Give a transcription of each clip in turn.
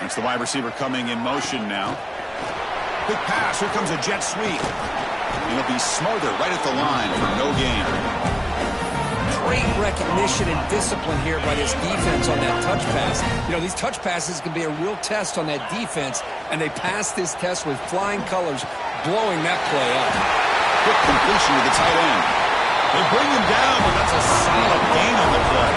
It's the wide receiver coming in motion now. Quick pass. Here comes a jet sweep. It'll be smothered right at the line for no gain. Great recognition and discipline here by this defense on that touch pass. You know, these touch passes can be a real test on that defense, and they passed this test with flying colors, blowing that play up. Quick completion to the tight end. They bring him down, but that's a solid gain on the play.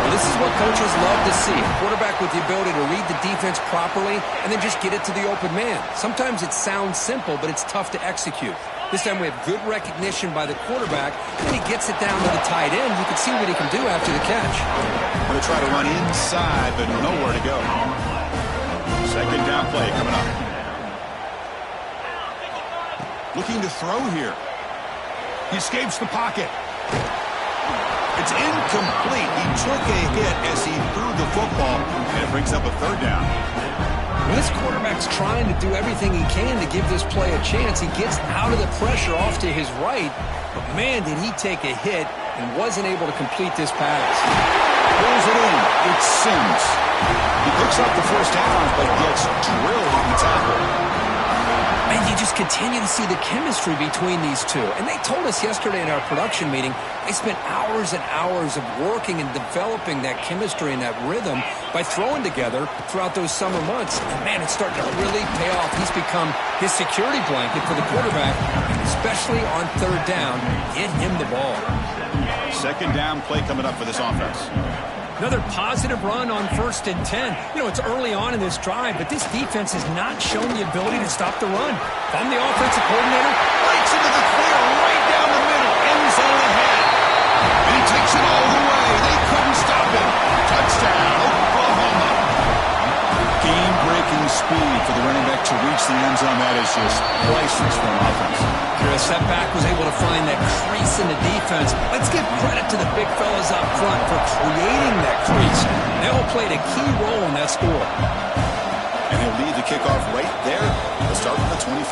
Well, this is what coaches love to see. A quarterback with the ability to read the defense properly and then just get it to the open man. Sometimes it sounds simple, but it's tough to execute. This time we have good recognition by the quarterback, and he gets it down to the tight end. You can see what he can do after the catch. Going to try to run inside, but nowhere to go. Second down play coming up. Looking to throw here. He escapes the pocket. It's incomplete. He took a hit as he threw the football, and it brings up a third down. Well, this quarterback's trying to do everything he can to give this play a chance. He gets out of the pressure off to his right, but man, did he take a hit and wasn't able to complete this pass. Pulls it in. It's Sims. He picks up the first down, but gets drilled in the tackle. And you just continue to see the chemistry between these two. And they told us yesterday in our production meeting, they spent hours and hours of working and developing that chemistry and that rhythm by throwing together throughout those summer months. And man, it's starting to really pay off. He's become his security blanket for the quarterback, and especially on third down, get him the ball. Second down play coming up for this offense. Another positive run on 1st and 10. You know, it's early on in this drive, but this defense has not shown the ability to stop the run. If I'm the offensive coordinator, breaks into the clear right down the middle, end zone ahead. And he takes it all the way. They couldn't stop him. Touchdown, Oklahoma. Game-breaking speed for the running back to reach the end zone. That is just priceless for an offense. Chris, that back was able to find that crease in the defense. Let's give credit to the big fellas up front for creating that crease. They all played a key role in that score. And he'll lead the kickoff right there. We'll start from the 25.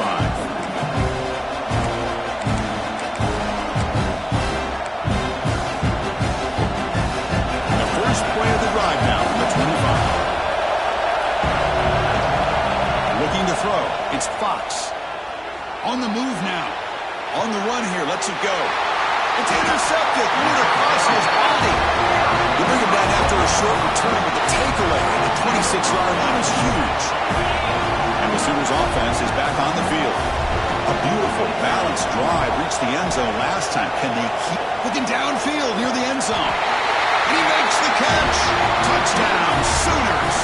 Play of the drive now from the 25. Looking to throw. It's Fox. On the move now. On the run here. Lets it go. It's intercepted. Right across his body. They bring him down after a short return, but the takeaway at the 26-yard line is huge. And the Sooners offense is back on the field. A beautiful, balanced drive reached the end zone last time. Can they keep looking downfield near the end zone? He makes the catch. Touchdown, Sooners.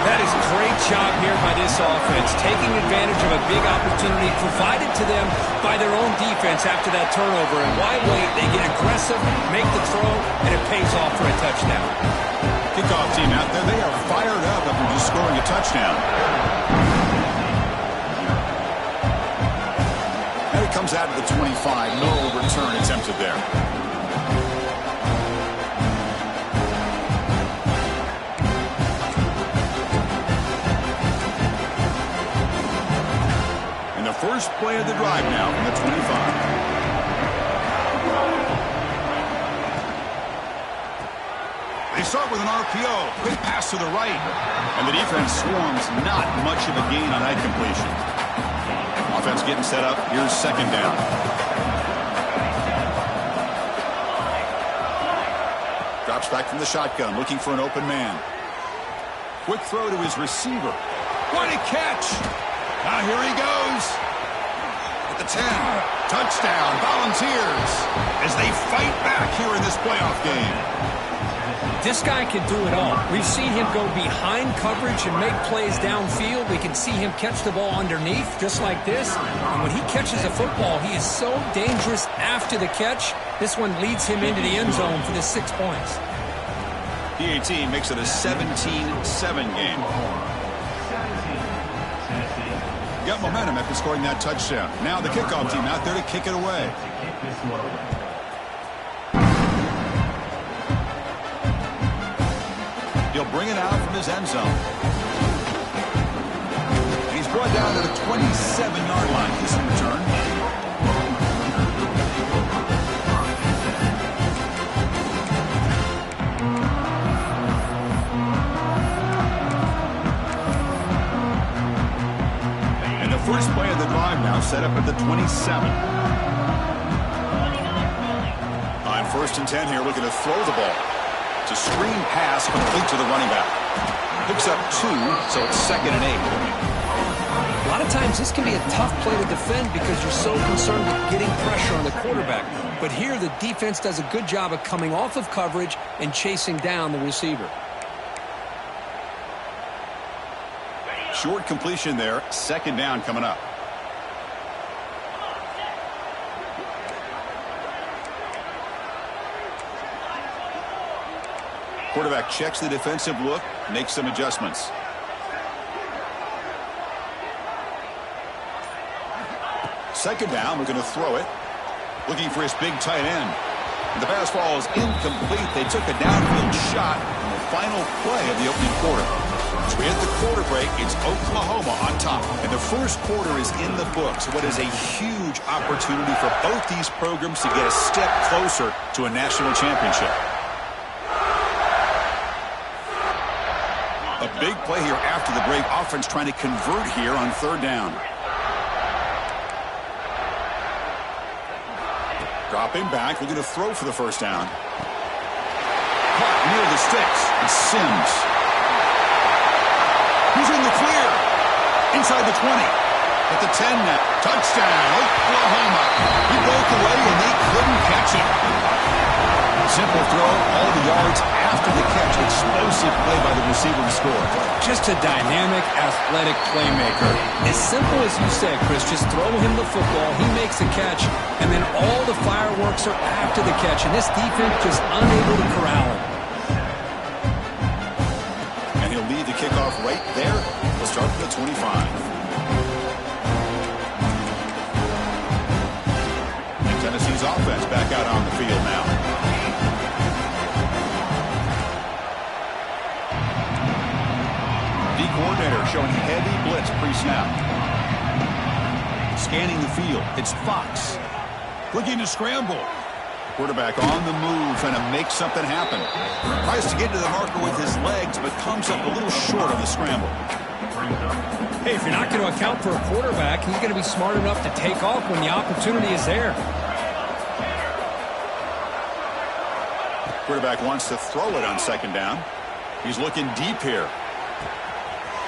That is a great job here by this offense, taking advantage of a big opportunity provided to them by their own defense after that turnover. And why wait? They get aggressive, make the throw, and it pays off for a touchdown. Kickoff team out there, they are fired up after just scoring a touchdown. And it comes out of the 25. No return attempted there. First play of the drive now from the 25. They start with an RPO. Quick pass to the right. And the defense swarms. Not much of a gain on that completion. Offense getting set up. Here's second down. Drops back from the shotgun, looking for an open man. Quick throw to his receiver. What a catch! Now here he goes. At the 10, touchdown, Volunteers, as they fight back here in this playoff game. This guy can do it all. We've seen him go behind coverage and make plays downfield. We can see him catch the ball underneath, just like this. And when he catches a football, he is so dangerous after the catch. This one leads him into the end zone for the 6 points. PAT makes it a 17-7 game. Got momentum after scoring that touchdown. Now the kickoff team out there to kick it away. He'll bring it out from his end zone. And he's brought down to the 27-yard line. He's in return. First play of the drive now set up at the 27. On 1st and 10 here, looking to throw the ball. It's a screen pass complete to the running back. Picks up 2, so it's 2nd and 8. A lot of times this can be a tough play to defend because you're so concerned with getting pressure on the quarterback. But here the defense does a good job of coming off of coverage and chasing down the receiver. Short completion there. 2nd down coming up. Quarterback checks the defensive look, makes some adjustments. Second down, we're going to throw it. Looking for his big tight end. The pass ball is incomplete. They took a downfield shot on the final play of the opening quarter. As we hit the quarter break, it's Oklahoma on top. And the first quarter is in the books. What is a huge opportunity for both these programs to get a step closer to a national championship. A big play here after the break. Offense trying to convert here on 3rd down. Dropping back, looking to throw for the 1st down. Caught near the sticks. It's Sims. He's in the clear. Inside the 20. At the 10 now. Touchdown, Oklahoma. He broke away and they couldn't catch him. Simple throw, all the yards after the catch. Explosive play by the receiver to score. Just a dynamic, athletic playmaker. As simple as you said, Chris, just throw him the football, he makes a catch, and then all the fireworks are after the catch, and this defense just unable to corral him. And he'll lead the kickoff right there. We'll start from the 25. And Tennessee's offense back out on the field now. Coordinator showing heavy blitz pre-snap. Scanning the field. It's Fox. Looking to scramble. Quarterback on the move, trying to make something happen. Tries to get to the marker with his legs, but comes up a little short on the scramble. Hey, if you're not going to account for a quarterback, he's going to be smart enough to take off when the opportunity is there. Quarterback wants to throw it on 2nd down. He's looking deep here.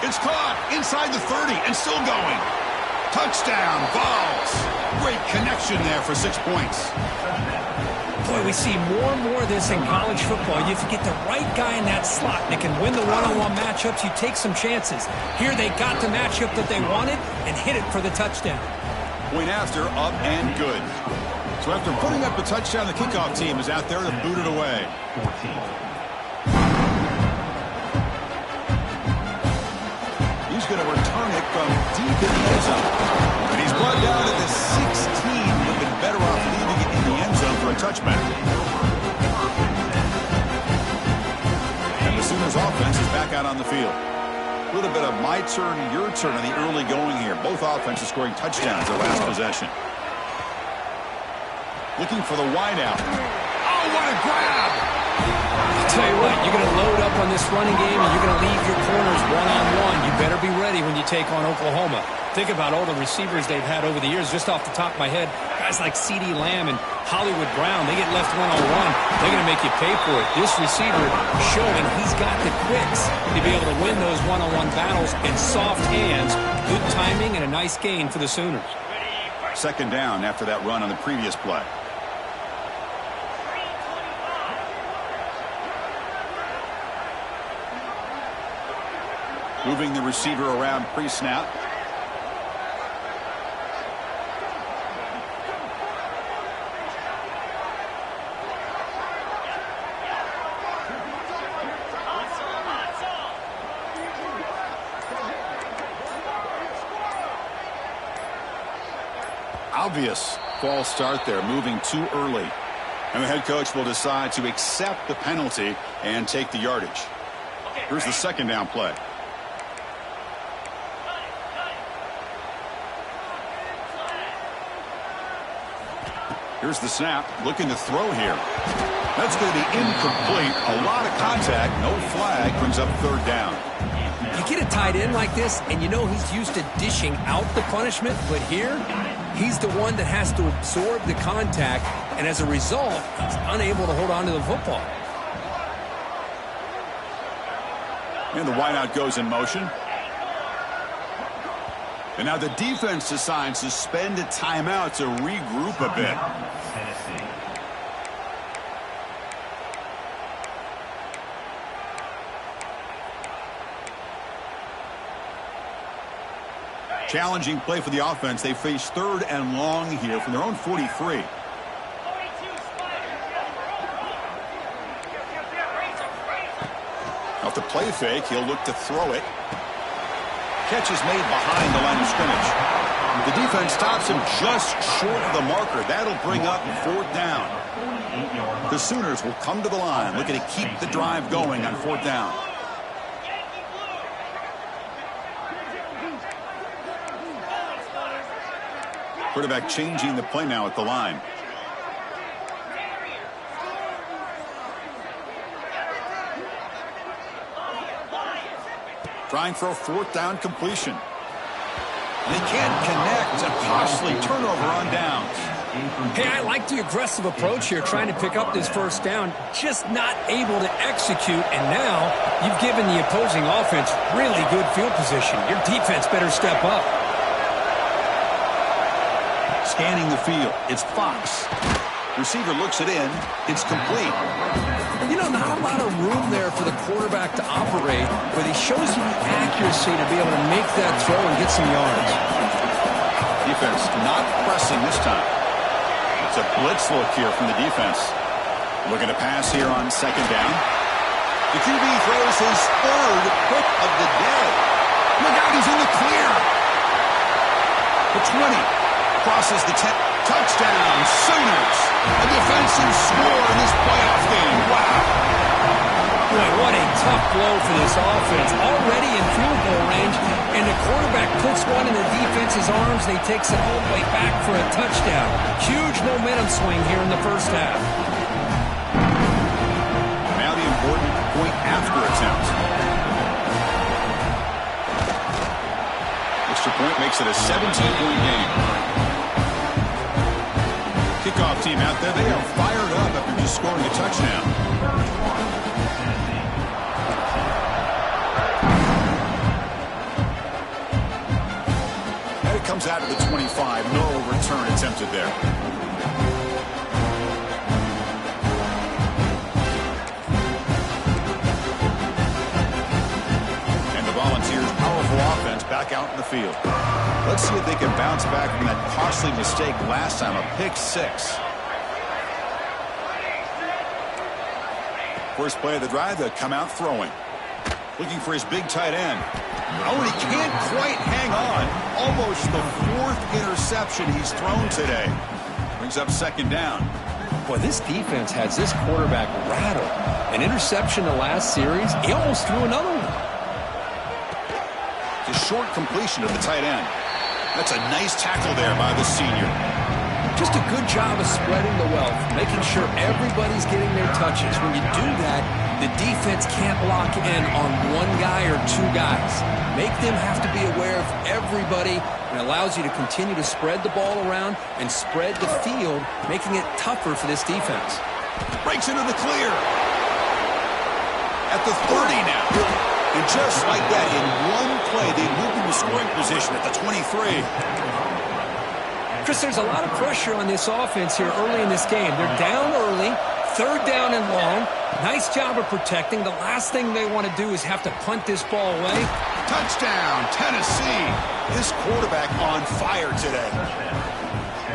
It's caught inside the 30 and still going. Touchdown, Vols. Great connection there for 6 points. Boy, we see more and more of this in college football. If you get the right guy in that slot that can win the one-on-one matchups, you take some chances. Here they got the matchup that they wanted and hit it for the touchdown. Point after, up and good. So after putting up a touchdown, the kickoff team is out there to boot it away. He's going to return it from deep in the end zone. And he's brought down to the 16. Would have been better off leaving it in the end zone for a touchback. And the Sooners offense is back out on the field. A little bit of my turn, your turn on the early going here. Both offenses scoring touchdowns their last possession. Looking for the wideout. Oh, what a grab! I'll tell you what, you're going to load up on this running game and you're going to leave your corners one-on-one. You better be ready when you take on Oklahoma. Think about all the receivers they've had over the years. Just off the top of my head, guys like CeeDee Lamb and Hollywood Brown, they get left one-on-one. They're going to make you pay for it. This receiver showing he's got the quicks to be able to win those one-on-one battles in soft hands. Good timing and a nice gain for the Sooners. 2nd down after that run on the previous play. Moving the receiver around pre-snap. Obvious false start there, moving too early. And the head coach will decide to accept the penalty and take the yardage. Here's the 2nd down play. Here's the snap, looking to throw here. That's going to be incomplete. A lot of contact. No flag. Brings up third down. You get a tight end like this, and you know he's used to dishing out the punishment, but here, he's the one that has to absorb the contact, and as a result, he's unable to hold on to the football. And the wideout goes in motion. And now the defense decides to spend a timeout to regroup a bit. Challenging play for the offense. They face third and long here from their own 43. Off the play fake, he'll look to throw it. Catch is made behind the line of scrimmage. The defense stops him just short of the marker. That'll bring up fourth down. The Sooners will come to the line, looking to keep the drive going on fourth down. Quarterback changing the play now at the line. Trying for a fourth down completion. They can't connect. A costly turnover on downs. Hey, I like the aggressive approach here, trying to pick up this first down, just not able to execute, and now you've given the opposing offense really good field position. Your defense better step up. Scanning the field. It's Fox. Receiver looks it in. It's complete. You know, not a lot of room there for the quarterback to operate, but he shows you the accuracy to be able to make that throw and get some yards. Defense not pressing this time. It's a blitz look here from the defense. Looking to pass here on second down. The QB throws his third pick of the day. Look out, he's in the clear. The 20. Crosses the 10. Touchdown, Sooners. A defensive score in this playoff game. Wow. Boy, what a tough blow for this offense. Already in field goal range, and the quarterback puts one in the defense's arms, and he takes it all the way back for a touchdown. Huge momentum swing here in the first half. Now the important point after attempt. Extra point makes it a 17-point game. Kickoff team out there, they are fired up after just scoring a touchdown. And it comes out of the 25. No return attempted there. And the Volunteers' powerful offense back out in the field. Let's see if they can bounce back from that costly mistake last time, a pick six. First play of the drive, they'll come out throwing. Looking for his big tight end. Oh, and he can't quite hang on. Almost the fourth interception he's thrown today. Brings up second down. Boy, this defense has this quarterback rattled. An interception the last series, he almost threw another one. The short completion of the tight end. That's a nice tackle there by the senior. Just a good job of spreading the wealth, making sure everybody's getting their touches. When you do that, the defense can't lock in on one guy or two guys. Make them have to be aware of everybody, and allows you to continue to spread the ball around and spread the field, making it tougher for this defense. Breaks into the clear. At the 30 now. And just like that, in one play, they moved into scoring position at the 23. Chris, there's a lot of pressure on this offense here early in this game. They're down early, third down and long. Nice job of protecting. The last thing they want to do is have to punt this ball away. Touchdown, Tennessee. This quarterback on fire today.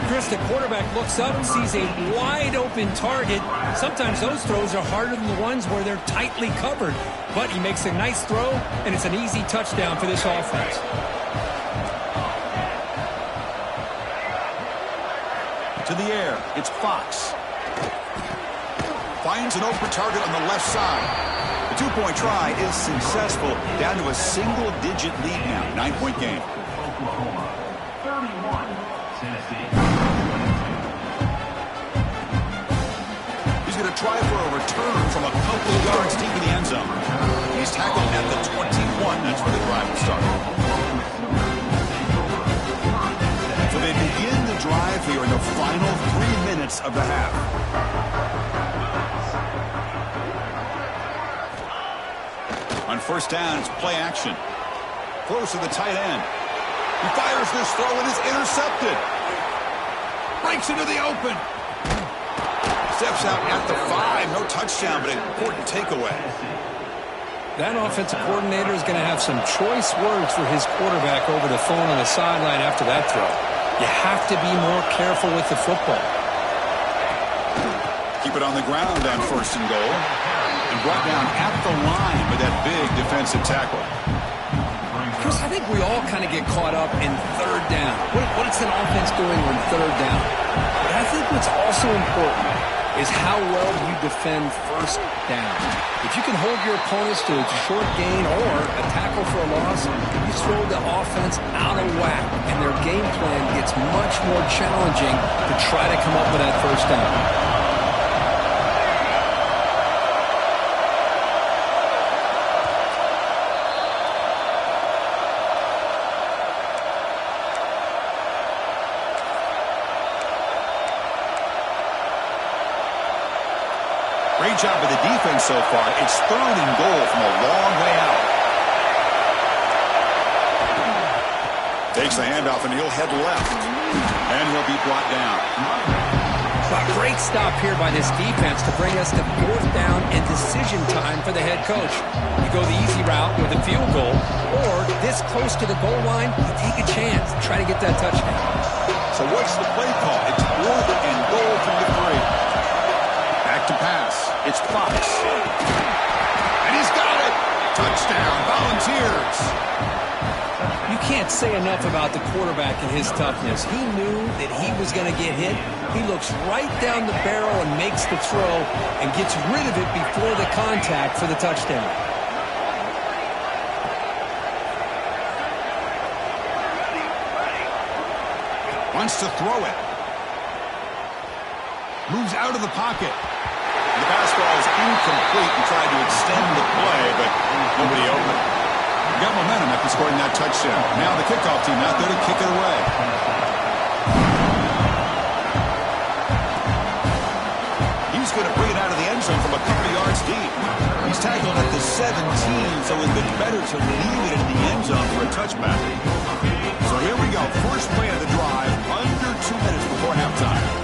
Chris, the quarterback looks up and sees a wide-open target. Sometimes those throws are harder than the ones where they're tightly covered. But he makes a nice throw, and it's an easy touchdown for this offense. To the air, it's Fox. Finds an open target on the left side. The two-point try is successful, down to a single-digit lead now. 9-point game. Oklahoma, 31, Tennessee. He's going to to try for a return from a couple of yards deep in the end zone. He's tackled at the 21. That's where the drive will start. So they begin the drive here in the final 3 minutes of the half. On first down, it's play action. Throws to the tight end. He fires this throw and is intercepted. Breaks into the open. Steps out at the 5. No touchdown, but an important takeaway. That offensive coordinator is going to have some choice words for his quarterback over the phone on the sideline after that throw. You have to be more careful with the football. Keep it on the ground on first and goal. And brought down at the line with that big defensive tackle. Chris, I think we all kind of get caught up in third down. What is an offense doing on third down? But I think what's also important is how well you defend first down. If you can hold your opponents to a short gain or a tackle for a loss, you throw the offense out of whack, and their game plan gets much more challenging to try to come up with that first down. Great job of the defense so far. It's third and goal from a long way out. Takes the handoff and he'll head left. And he'll be brought down. A great stop here by this defense to bring us to fourth down and decision time for the head coach. You go the easy route with a field goal, or this close to the goal line, you take a chance and try to get that touchdown. So what's the play call? It's fourth and goal from the 3. Back to pass. It's Fox. And he's got it. Touchdown, Volunteers. You can't say enough about the quarterback and his toughness. He knew that he was going to get hit. He looks right down the barrel and makes the throw and gets rid of it before the contact for the touchdown. Wants to throw it. Moves out of the pocket. The pass ball is incomplete and tried to extend the play, but nobody open. Got momentum after scoring that touchdown. Now the kickoff team out there to kick it away. He's going to bring it out of the end zone from a couple of yards deep. He's tackled at the 17, so it's been better to leave it in the end zone for a touchback. So here we go. First play of the drive, under 2 minutes before halftime.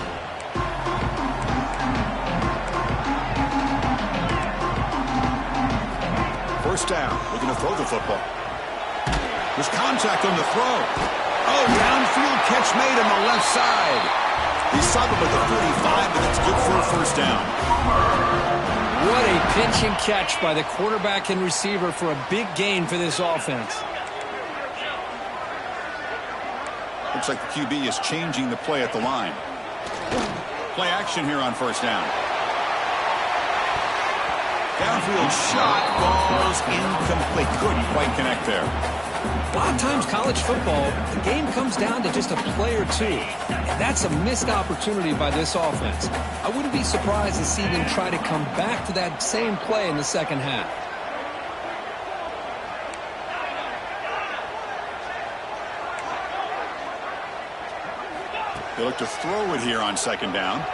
First down, looking to throw the football. There's contact on the throw. Oh, downfield catch made on the left side. He stopped him at the 45, but it's good for a first down. What a pitch and catch by the quarterback and receiver for a big gain for this offense. Looks like the QB is changing the play at the line. Play action here on first down. Downfield shot falls incomplete. Couldn't quite connect there. A lot of times college football, the game comes down to just a play or two. And that's a missed opportunity by this offense. I wouldn't be surprised to see them try to come back to that same play in the second half. They look to throw it here on second down.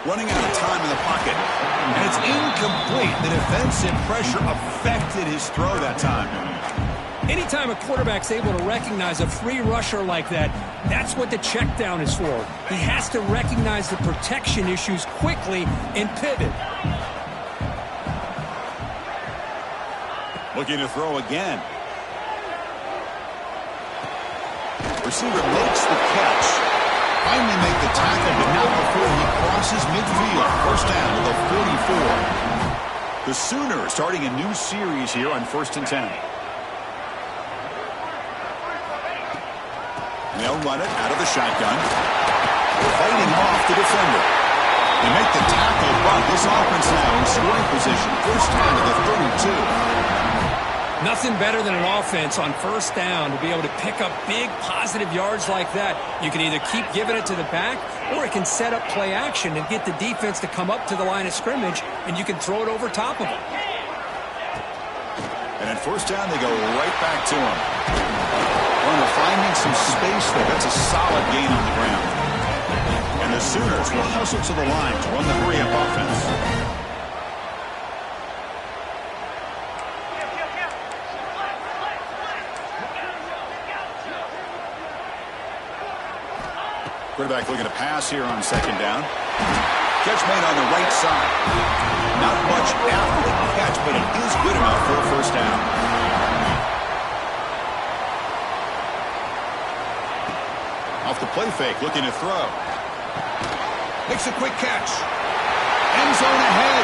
Running out of time in the pocket. And it's incomplete. The defensive pressure affected his throw that time. Anytime a quarterback's able to recognize a free rusher like that, that's what the check down is for. He has to recognize the protection issues quickly and pivot. Looking to throw again. Receiver makes the catch. Finally make the tackle, but not before he crosses midfield. First down to the 44. The Sooners starting a new series here on 1st and 10. They'll run it out of the shotgun. Fighting off the defender. They make the tackle, but this offense now in scoring position. First down to the 32. Nothing better than an offense on first down to be able to pick up big positive yards like that. You can either keep giving it to the back, or it can set up play action and get the defense to come up to the line of scrimmage, and you can throw it over top of them. And at first down, they go right back to him. Well, they're finding some space there. That's a solid gain on the ground. And the Sooners will hustle to the line to run the hurry-up offense. Quarterback looking to pass here on second down. Catch made on the right side. Not much after the catch, but it is good enough for a first down. Off the play fake, looking to throw. Makes a quick catch. End zone ahead.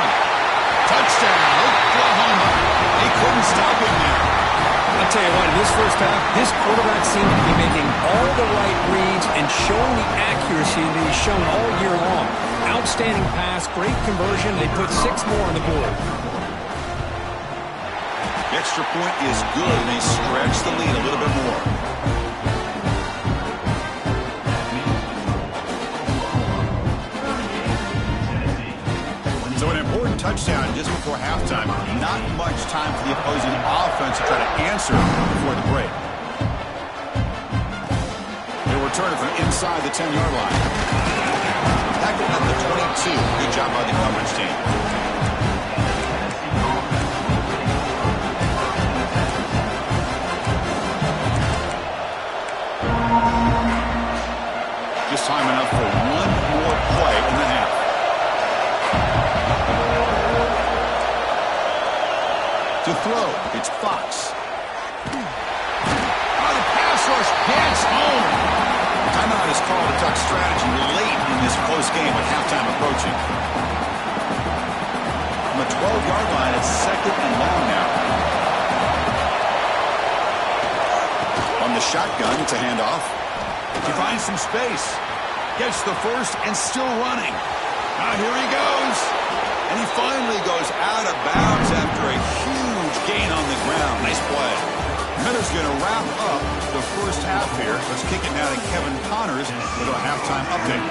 Touchdown, Oklahoma. They couldn't stop him there. I'll tell you what, in this first half, this quarterback seemed to be making all the right reads and showing the accuracy that he's shown all year long. Outstanding pass, great conversion. They put 6 more on the board. The extra point is good, and they stretch the lead a little bit more. So an important touchdown just before halftime. Not much time for the opposing offense to try to answer before the break. They'll return it from inside the 10-yard line. Tackled at the 22. Good job by the coverage team. Just time enough for one more play in the half. To throw, it's Fox. Oh, the pass rush gets home. Timeout is called to talk strategy late in this close game with halftime approaching. From the 12-yard line, it's second and long now. On the shotgun, it's a handoff. He finds some space. Gets the first and still running. Now here he goes. And he finally goes out of bounds after a huge gain on the ground. Nice play. Miller's going to wrap up the first half here. Let's kick it now to Kevin Connors with our halftime update.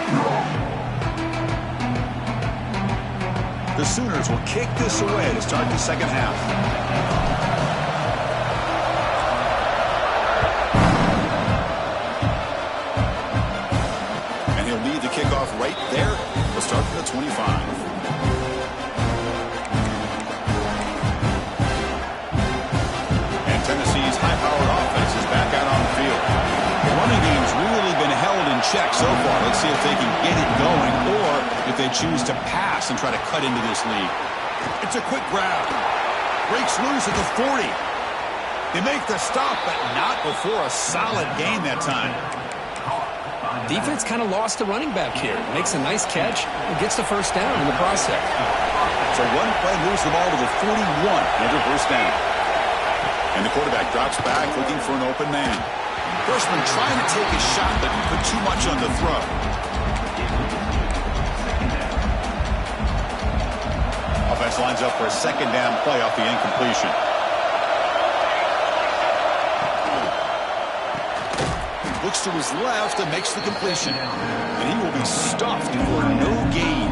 The Sooners will kick this away to start the second half. And he'll lead the kickoff right there. We'll start from the 25. Tennessee's high-powered offense is back out on the field. The running game's really been held in check so far. Let's see if they can get it going or if they choose to pass and try to cut into this lead. It's a quick grab. Breaks loose at the 40. They make the stop, but not before a solid gain that time. Defense kind of lost the running back here. Makes a nice catch and gets the first down in the process. So one play moves the ball to the 41. Another first down. And the quarterback drops back looking for an open man. Freshman trying to take a shot, but he put too much on the throw. Offense lines up for a second down play off the incompletion. Looks to his left and makes the completion. And he will be stuffed for no gain.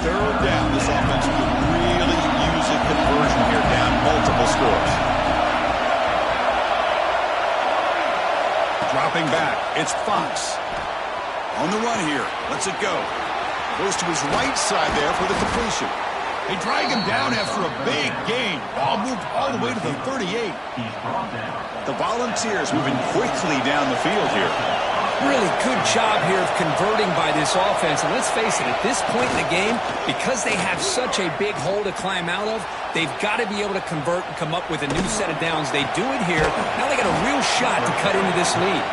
Third down. This offense could really use a conversion here, down multiple scores. Dropping back, it's Fox. On the run here, lets it go. Goes to his right side there for the completion. They drag him down after a big gain. Ball moved all the way to the 38. The Volunteers moving quickly down the field here. Really good job here of converting by this offense. And let's face it, at this point in the game, because they have such a big hole to climb out of, they've got to be able to convert and come up with a new set of downs. They do it here. Now they got a real shot to cut into this lead.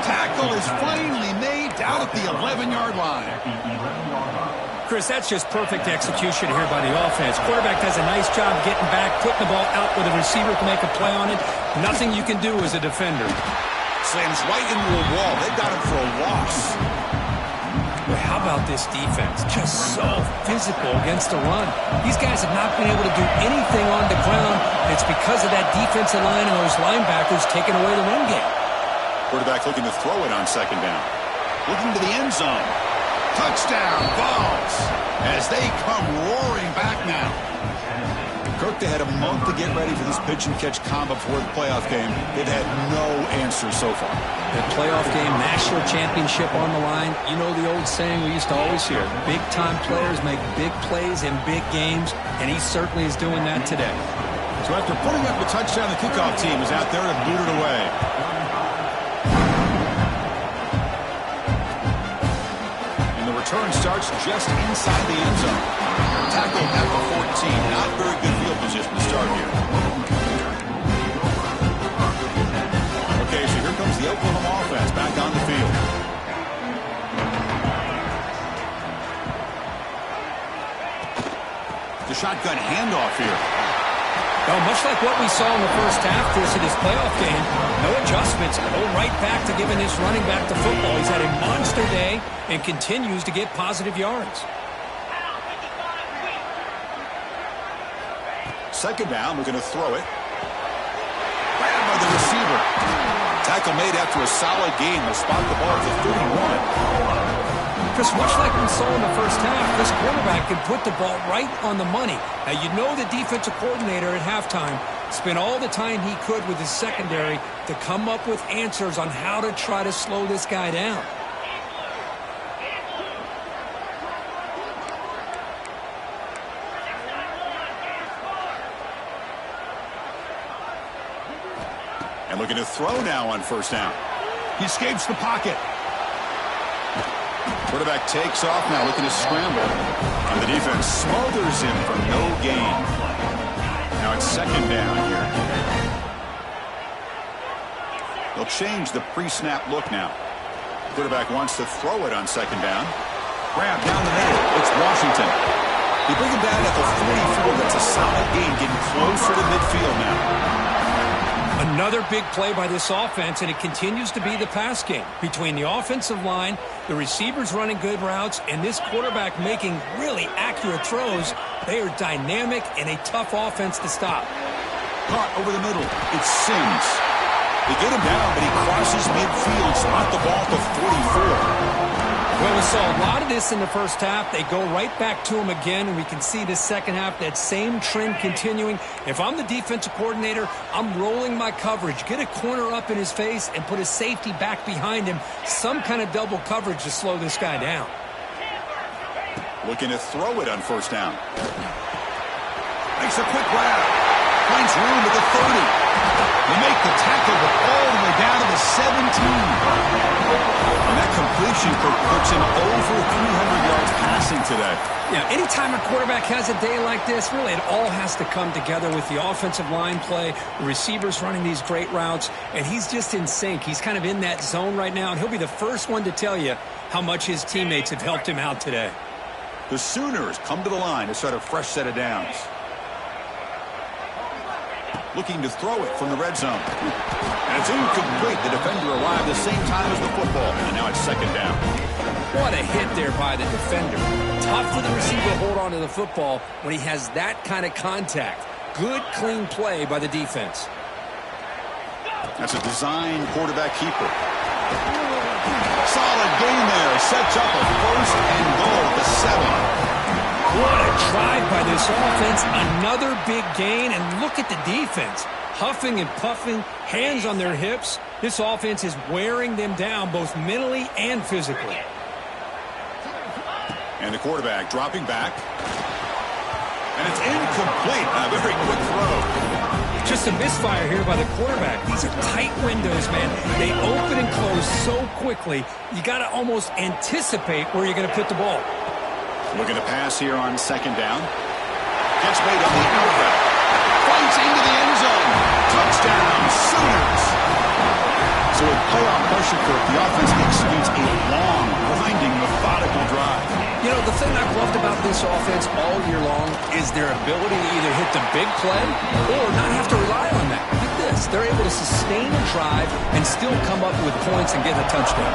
Tackle is finally made down at the 11-yard line. Chris, that's just perfect execution here by the offense. Quarterback does a nice job getting back, putting the ball out where the receiver can make a play on it. Nothing you can do as a defender. Slams right into a wall. They got him for a loss. Well, how about this defense. Just so physical against the run. These guys have not been able to do anything on the ground. It's because of that defensive line and those linebackers taking away the run game. Quarterback looking to throw it on second down. Looking to the end zone. Touchdown, Vols, as they come roaring back now. Kirk, they had a month to get ready for this pitch-and-catch combo before the playoff game. They've had no answers so far. The playoff game, national championship on the line. You know the old saying we used to always hear, big-time players make big plays in big games, and he certainly is doing that today. So after putting up the touchdown, the kickoff team is out there to boot it away. And the return starts just inside the end zone. Tackled at the 14. Not very good field position to start here. Okay, so here comes the Oklahoma offense back on the field. The shotgun handoff here. Well, much like what we saw in the first half, Chris, in this playoff game, no adjustments. Go right back to giving this running back the football. He's had a monster day and continues to get positive yards. Second down, we're going to throw it. Grabbed by the receiver. Tackle made after a solid game. They'll spot the ball at the 31. Chris, much like we saw in the first half, this quarterback can put the ball right on the money. Now, you know the defensive coordinator at halftime spent all the time he could with his secondary to come up with answers on how to try to slow this guy down. And looking to throw now on first down. He escapes the pocket. Quarterback takes off now, looking to scramble. And the defense smothers him for no gain. Now it's second down here. They'll change the pre-snap look now. Quarterback wants to throw it on second down. Grab down the middle. It's Washington. They bring him down at the 44. That's a solid gain, getting closer to midfield now. Another big play by this offense, and it continues to be the pass game. Between the offensive line, the receivers running good routes, and this quarterback making really accurate throws, they are dynamic and a tough offense to stop. Caught over the middle. It's Sims. They get him down, but he crosses midfield, spot the ball to 44. Well, we saw a lot of this in the first half. They go right back to him again, and we can see the second half, that same trend continuing. If I'm the defensive coordinator, I'm rolling my coverage. Get a corner up in his face and put a safety back behind him. Some kind of double coverage to slow this guy down. Looking to throw it on first down. Makes a quick grab. Finds room at the 30. They make the tackle, but all the way down to the 17. And that completion puts him over 300 yards passing today. Yeah, anytime a quarterback has a day like this, really it all has to come together with the offensive line play, the receivers running these great routes, and he's just in sync. He's kind of in that zone right now, and he'll be the first one to tell you how much his teammates have helped him out today. The Sooners come to the line to start a fresh set of downs. Looking to throw it from the red zone. And it's incomplete. The defender arrived the same time as the football. And now it's second down. What a hit there by the defender. Tough for the receiver to hold on to the football when he has that kind of contact. Good, clean play by the defense. That's a design quarterback keeper. Solid game there. Sets up a first and goal at the 7. What a drive by this offense. Another big gain, and look at the defense. Huffing and puffing, hands on their hips. This offense is wearing them down both mentally and physically. And the quarterback dropping back. And it's incomplete. A very quick throw. Just a misfire here by the quarterback. These are tight windows, man. They open and close so quickly, you got to almost anticipate where you're going to put the ball. Looking to pass here on second down. Gets made on the outlet. Fights into the end zone. Touchdown, Sooners. So with playoff pressure, the offense executes a long, grinding, methodical drive. You know, the thing I've loved about this offense all year long is their ability to either hit the big play or not have to rely on that. Like this, they're able to sustain a drive and still come up with points and get a touchdown.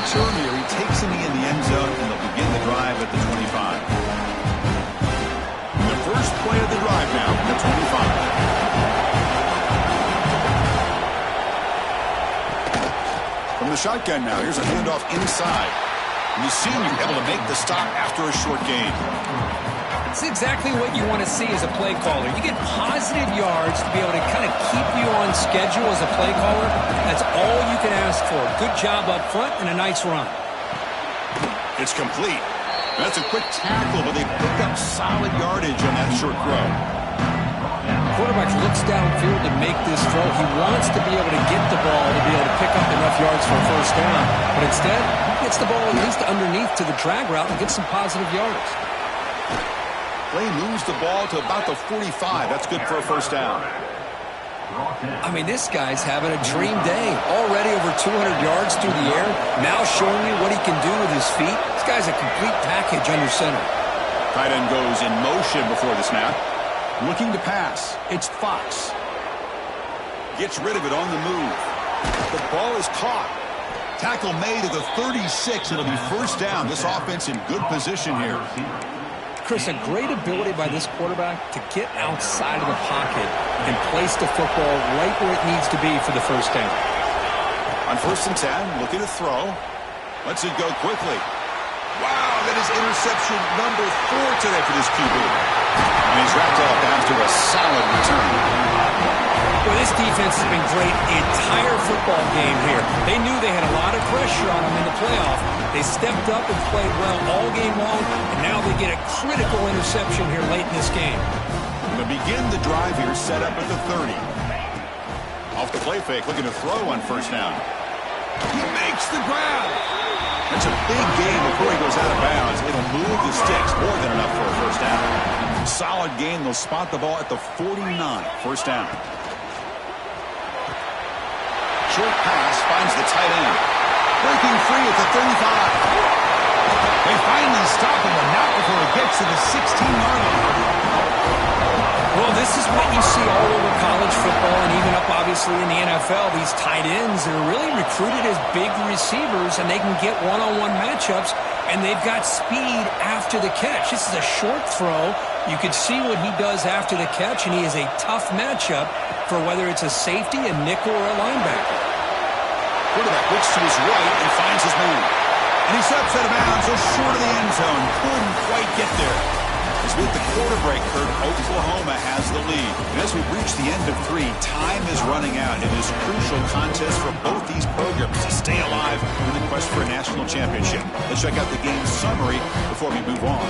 return here. He takes him in the end zone, and they'll begin the drive at the 25. The first play of the drive now, the 25. From the shotgun now, here's a handoff inside. And the senior able to make the stop after a short gain. It's exactly what you want to see as a play caller. You get positive yards to be able to kind of keep you on schedule as a play caller. That's all you can ask for. Good job up front and a nice run. It's complete. That's a quick tackle, but they pick up solid yardage on that short throw. Quarterback looks downfield to make this throw. He wants to be able to get the ball to be able to pick up enough yards for a first down. But instead, he gets the ball at least underneath to the drag route and gets some positive yards. Play moves the ball to about the 45. That's good for a first down. I mean, this guy's having a dream day. Already over 200 yards through the air. Now showing you what he can do with his feet. This guy's a complete package under center. Tight end goes in motion before the snap. Looking to pass. It's Fox. Gets rid of it on the move. The ball is caught. Tackle made at the 36. It'll be first down. This offense in good position here. Chris, a great ability by this quarterback to get outside of the pocket and place the football right where it needs to be for the first down. On 1st and 10, looking to throw. Lets it go quickly. Wow, that is interception number 4 today for this QB. And he's wrapped up after a solid return. Well, this defense has been great the entire football game here. They knew they had a lot of pressure on them in the playoff. They stepped up and played well all game long, and now they get a critical interception here late in this game. They'll begin the drive here, set up at the 30. Off the play fake, looking to throw on first down. He makes the grab. That's a big gain before he goes out of bounds. It'll move the sticks, more than enough for a first down. Solid gain. They'll spot the ball at the 49. First down. Short pass finds the tight end. Breaking free at the 35. They finally stop him, but not before it gets to the 16-yard line. Well, this is what you see all over college football and even up, obviously, in the NFL. These tight ends that are really recruited as big receivers, and they can get one-on-one matchups, and they've got speed after the catch. This is a short throw. You could see what he does after the catch, and he is a tough matchup for whether it's a safety, a nickel, or a linebacker. Quarterback looks to his right and finds his man. And he steps out of bounds just short of the end zone. Couldn't quite get there. As with the quarter break, Kurt, Oklahoma has the lead. And as we reach the end of 3, time is running out. It is a crucial contest for both these programs to stay alive in the quest for a national championship. Let's check out the game summary before we move on.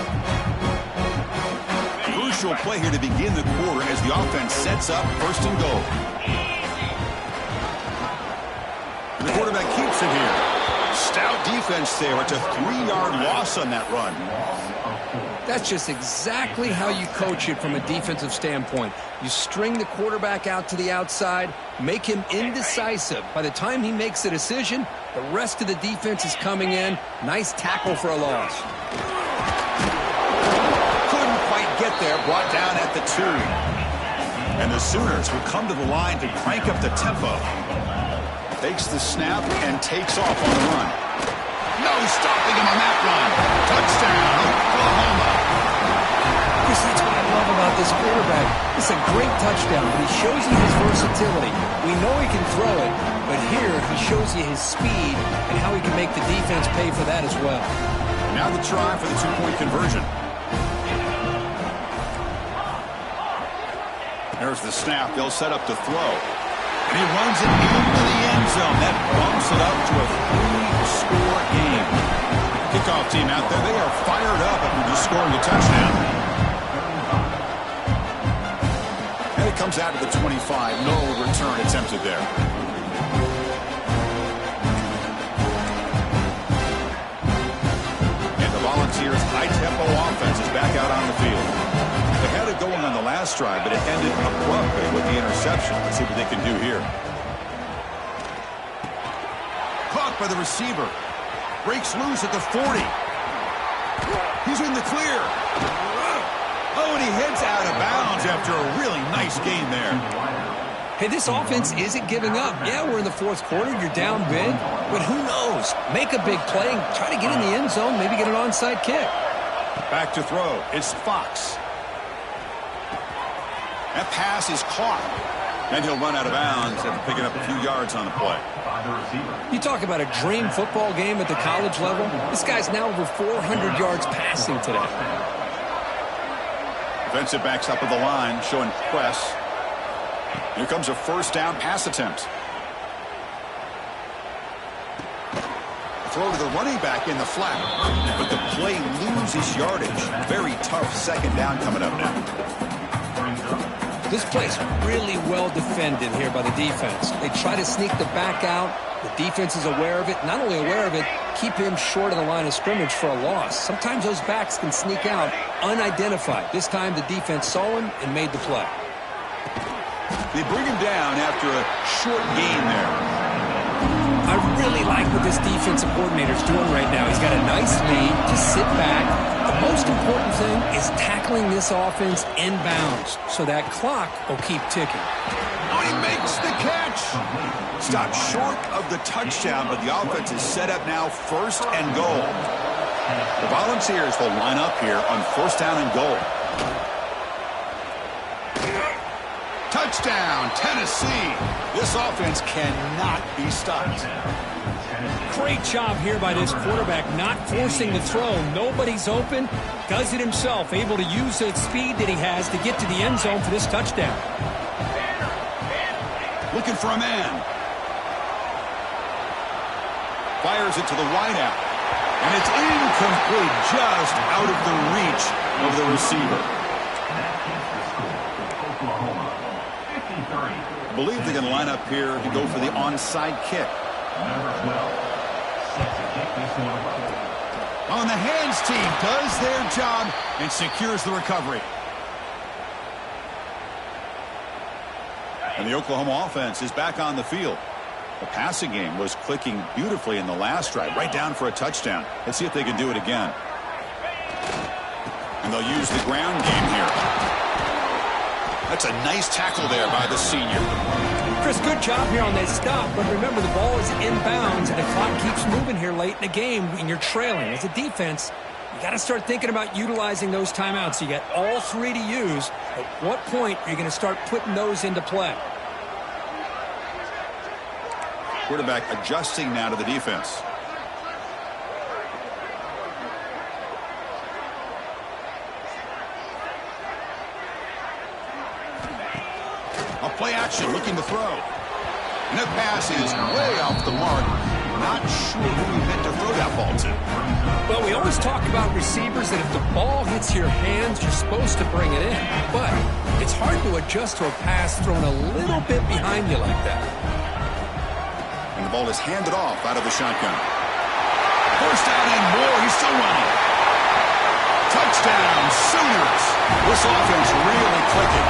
Crucial play here to begin the quarter as the offense sets up 1st and goal. The quarterback keeps it here. Stout defense there. It's a 3-yard loss on that run. That's just exactly how you coach it from a defensive standpoint. You string the quarterback out to the outside, make him indecisive. By the time he makes a decision, the rest of the defense is coming in. Nice tackle for a loss. Couldn't quite get there. Brought down at the 2. And the Sooners will come to the line to crank up the tempo. Takes the snap and takes off on the run. No stopping him on that run. Touchdown, Oklahoma. That's what I love about this quarterback. It's a great touchdown, but he shows you his versatility. We know he can throw it, but here he shows you his speed and how he can make the defense pay for that as well. Now the try for the 2-point conversion. There's the snap. They'll set up to throw. And he runs it into the end zone. That bumps it up to a 3-score game. Kickoff team out there, they are fired up after just scoring a touchdown. And it comes out to the 25. No return attempted there. And the Volunteers' high-tempo offense is back out on the field. They had it going on the last drive, but it ended abruptly with the interception. Let's see what they can do here. Caught by the receiver. Breaks loose at the 40. He's in the clear. Oh, and he heads out of bounds after a really nice gain there. Hey, this offense isn't giving up. Yeah, we're in the fourth quarter. You're down big. But who knows? Make a big play and try to get in the end zone, maybe get an onside kick. Back to throw. It's Fox. That pass is caught. And he'll run out of bounds after picking up a few yards on the play. You talk about a dream football game at the college level. This guy's now over 400 yards passing today. Defensive backs up at the line, showing press. Here comes a first down pass attempt. Throw to the running back in the flat. But the play loses yardage. Very tough second down coming up now. This play's really well defended here by the defense. They try to sneak the back out. The defense is aware of it. Not only aware of it, keep him short of the line of scrimmage for a loss. Sometimes those backs can sneak out unidentified. This time the defense saw him and made the play. They bring him down after a short gain there. I really like what this defensive coordinator's doing right now. He's got a nice lead. Just sit back. The most important thing is tackling this offense inbounds so that clock will keep ticking. Oh, he makes the catch. Stopped short of the touchdown, but the offense is set up now first and goal. The Volunteers will line up here on first down and goal. Touchdown, Tennessee. This offense cannot be stopped. Great job here by this quarterback, not forcing the throw. Nobody's open. Does it himself, able to use the speed that he has to get to the end zone for this touchdown. Looking for a man. Fires it to the wideout. And it's incomplete, just out of the reach of the receiver. I believe they're going to line up here to go for the onside kick. On the hands team does their job and secures the recovery. And the Oklahoma offense is back on the field. The passing game was clicking beautifully in the last drive, right down for a touchdown. Let's see if they can do it again. And they'll use the ground game here. That's a nice tackle there by the senior. Chris, good job here on that stop, but remember the ball is inbounds and the clock keeps moving here late in the game and you're trailing. As a defense, you got to start thinking about utilizing those timeouts. You got all three to use. At what point are you going to start putting those into play? Quarterback adjusting now to the defense. A play action, looking to throw. And that pass is way off the mark. Not sure who he meant to throw that ball to. Well, we always talk about receivers that if the ball hits your hands, you're supposed to bring it in. But it's hard to adjust to a pass thrown a little bit behind you like that. And the ball is handed off out of the shotgun. First down and more. He's still running. Touchdown, Sooners. This offense really clicking.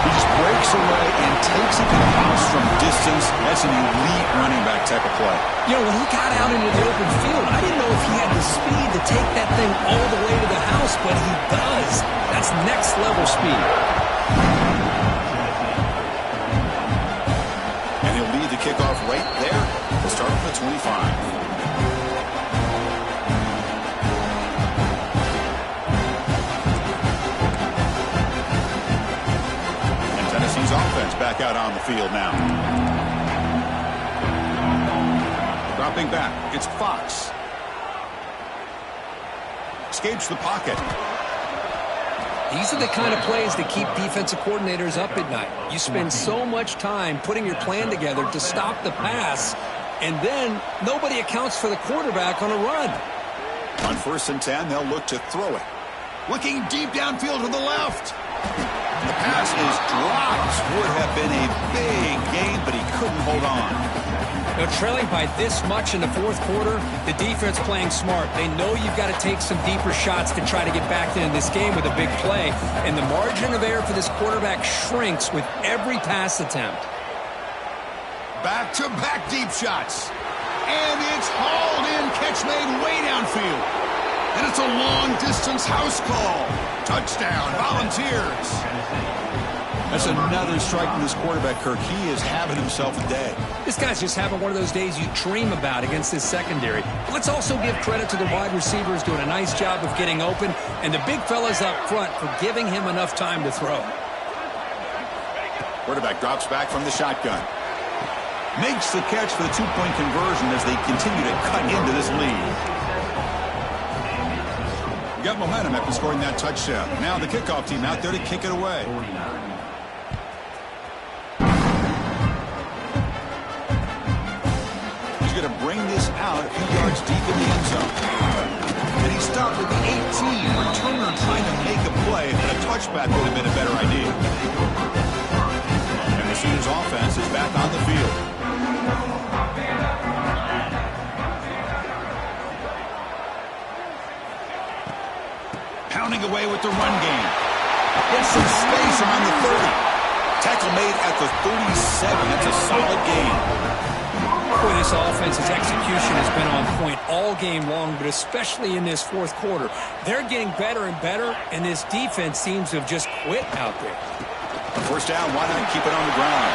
He just breaks away and takes it to the house from distance. That's an elite running back type of play. You know, when he got out into the open field, I didn't know if he had the speed to take that thing all the way to the house, but he does. That's next level speed. And he'll lead the kickoff right there. We'll start with the 25. Offense back out on the field now. Dropping back, it's Fox. Escapes the pocket. These are the kind of plays that keep defensive coordinators up at night. You spend so much time putting your plan together to stop the pass, and then nobody accounts for the quarterback on a run. On 1st and 10, they'll look to throw it. Looking deep downfield to the left. The pass is dropped. Would have been a big gain, but he couldn't hold on. Now, trailing by this much in the fourth quarter, the defense playing smart. They know you've got to take some deeper shots to try to get back into this game with a big play. And the margin of error for this quarterback shrinks with every pass attempt. Back-to-back deep shots. And it's hauled in. Catch made way downfield. And it's a long-distance house call. Touchdown, Volunteers. That's another strike from this quarterback, Kirk. He is having himself a day. This guy's just having one of those days you dream about against this secondary. But let's also give credit to the wide receivers doing a nice job of getting open, and the big fellas up front for giving him enough time to throw. Quarterback drops back from the shotgun. Makes the catch for the two-point conversion as they continue to cut into this lead. Got momentum after scoring that touchdown. Now the kickoff team out there to kick it away. He's going to bring this out a few yards deep in the end zone. And he stopped at the 18. Returner trying to make a play, but a touchback would have been a better idea. And the Sooners offense is back on the field. Pounding away with the run game. Gets some space around the 30. Tackle made at the 37. That's a solid gain. Boy, this offense's execution has been on point all game long, but especially in this fourth quarter. They're getting better and better, and this defense seems to have just quit out there. First down, why not keep it on the ground?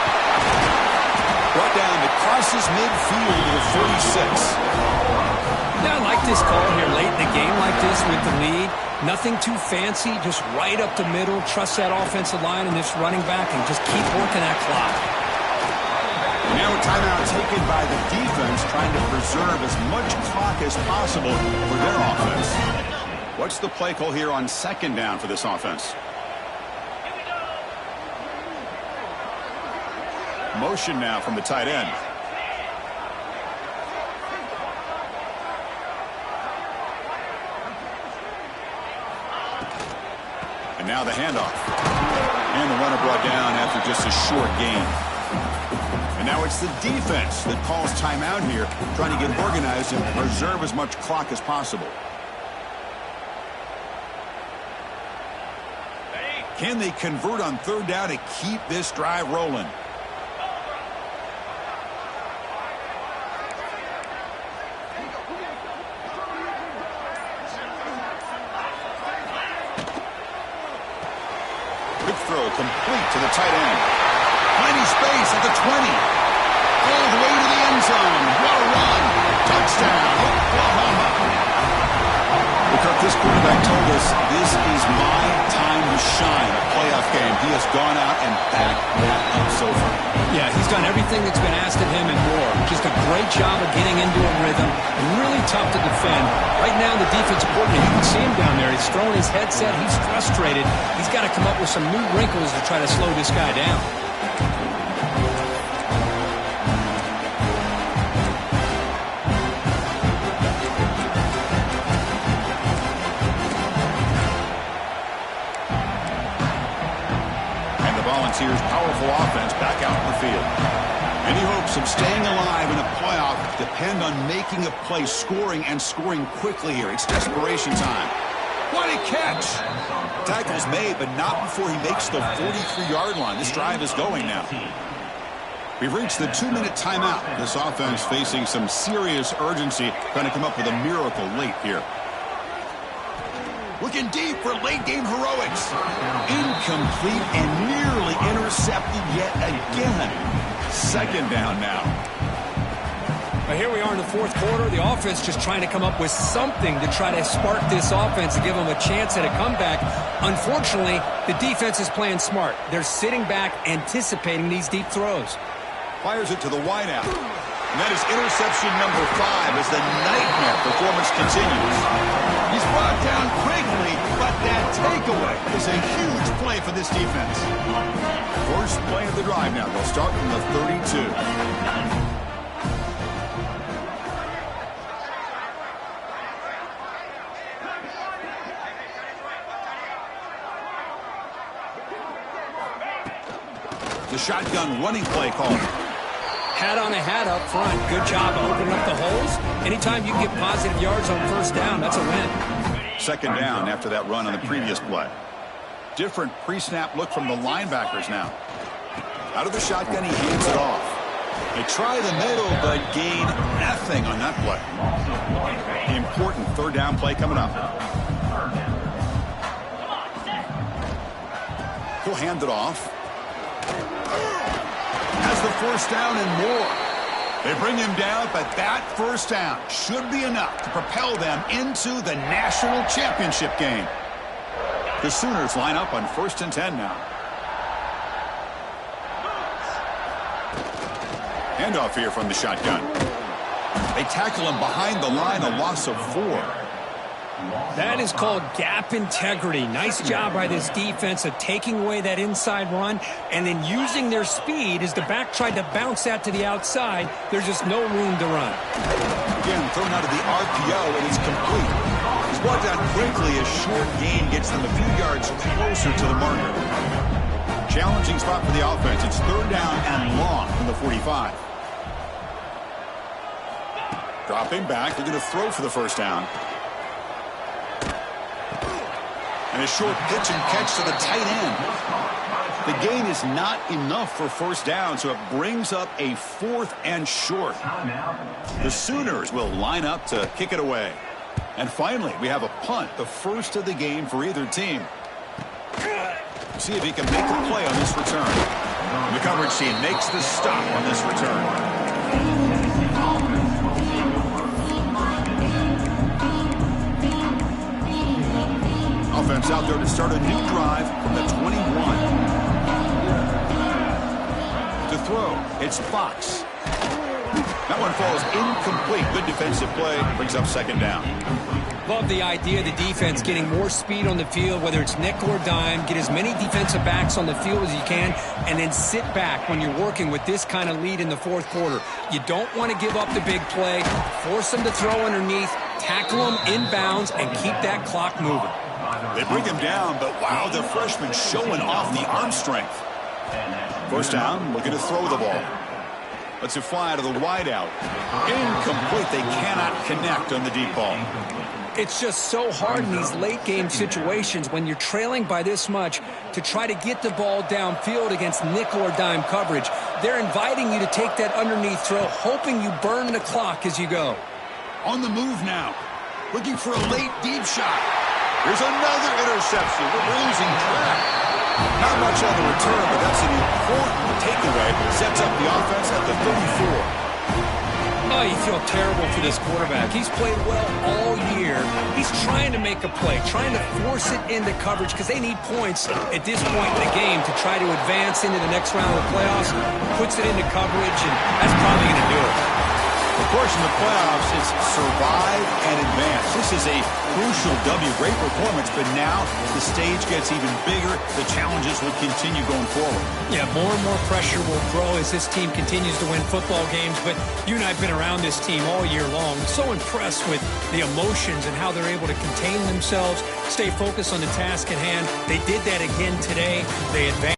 Brought down to crosses midfield to the 46. Now, I like this call here late in the game like this with the lead. Nothing too fancy, just right up the middle. Trust that offensive line and this running back and just keep working that clock. And now a timeout taken by the defense, trying to preserve as much clock as possible for their offense. What's the play call here on second down for this offense? Motion now from the tight end. And now the handoff. And the runner brought down after just a short gain. And now it's the defense that calls timeout here, trying to get organized and preserve as much clock as possible. Can they convert on third down to keep this drive rolling? Quick throw complete to the tight end. Plenty space at the 20. All the way to the end zone. What a run. Touchdown, Oklahoma. Because this quarterback told us this is my time to shine. A playoff game. He has gone out and backed that up so far. Yeah, he's done everything that's been asked of him and more. Just a great job of getting into a rhythm and really tough to defend. Right now, the defensive coordinator, you can see him down there. He's throwing his headset. He's frustrated. He's got to come up with some new wrinkles to try to slow this guy down. Volunteers' powerful offense back out in the field. Any hopes of staying alive in a playoff depend on making a play, scoring, and scoring quickly here. It's desperation time. What a catch! Tackle's made, but not before he makes the 43-yard line. This drive is going now. We've reached the 2-minute timeout. This offense facing some serious urgency, trying to come up with a miracle late here. Looking deep for late-game heroics. Incomplete and nearly intercepted yet again. Second down now. But here we are in the fourth quarter. The offense just trying to come up with something to try to spark this offense and give them a chance at a comeback. Unfortunately, the defense is playing smart. They're sitting back, anticipating these deep throws. Fires it to the wideout. And that is interception number 5 as the nightmare performance continues. He's brought down quickly, but that takeaway is a huge play for this defense. First play of the drive now. They'll start from the 32. The shotgun running play called. Hat on a hat up front. Good job of opening up the holes. Anytime you can get positive yards on first down, that's a win. Second down after that run on the previous play. Different pre-snap look from the linebackers now. Out of the shotgun, he hands it off. They try the middle, but gain nothing on that play. Important third down play coming up. He'll hand it off. Has the first down and more. They bring him down, but that first down should be enough to propel them into the national championship game. The Sooners line up on 1st and 10 now. Handoff here from the shotgun. They tackle him behind the line, a loss of 4. That is called gap integrity. Nice job by this defense of taking away that inside run and then using their speed as the back tried to bounce that to the outside. There's just no room to run. Again, thrown out of the RPO, and it's complete. He's brought down quickly. A short gain gets them a few yards closer to the marker. Challenging spot for the offense. It's 3rd down and long from the 45. Dropping back. They're going to throw for the first down. And a short pitch and catch to the tight end. The gain is not enough for first down, so it brings up a 4th and short. The Sooners will line up to kick it away. And finally, we have a punt, the first of the game for either team. See if he can make a play on this return. The coverage team makes the stop on this return. Offense out there to start a new drive from the 21. To throw, it's Fox. That one falls incomplete. Good defensive play. Brings up 2nd down. Love the idea of the defense getting more speed on the field, whether it's nickel or dime. Get as many defensive backs on the field as you can, and then sit back when you're working with this kind of lead in the 4th quarter. You don't want to give up the big play. Force them to throw underneath, tackle them inbounds, and keep that clock moving. They bring him down, but wow, the freshman showing off the arm strength. First down, looking to throw the ball. Let's it fly to the wideout. Incomplete. They cannot connect on the deep ball. It's just so hard in these late-game situations when you're trailing by this much to try to get the ball downfield against nickel or dime coverage. They're inviting you to take that underneath throw, hoping you burn the clock as you go. On the move now. Looking for a late deep shot. Here's another interception. We're losing track. Not much on the return, but that's an important takeaway. Sets up the offense at the 34. Oh, you feel terrible for this quarterback. He's played well all year. He's trying to make a play, trying to force it into coverage because they need points at this point in the game to try to advance into the next round of the playoffs. Puts it into coverage, and that's probably going to do it. Of course, in the playoffs, it's survive and advance. This is a crucial W. Great performance, but now the stage gets even bigger. The challenges will continue going forward. Yeah, more and more pressure will grow as this team continues to win football games, but you and I have been around this team all year long. So impressed with the emotions and how they're able to contain themselves, stay focused on the task at hand. They did that again today. They advanced.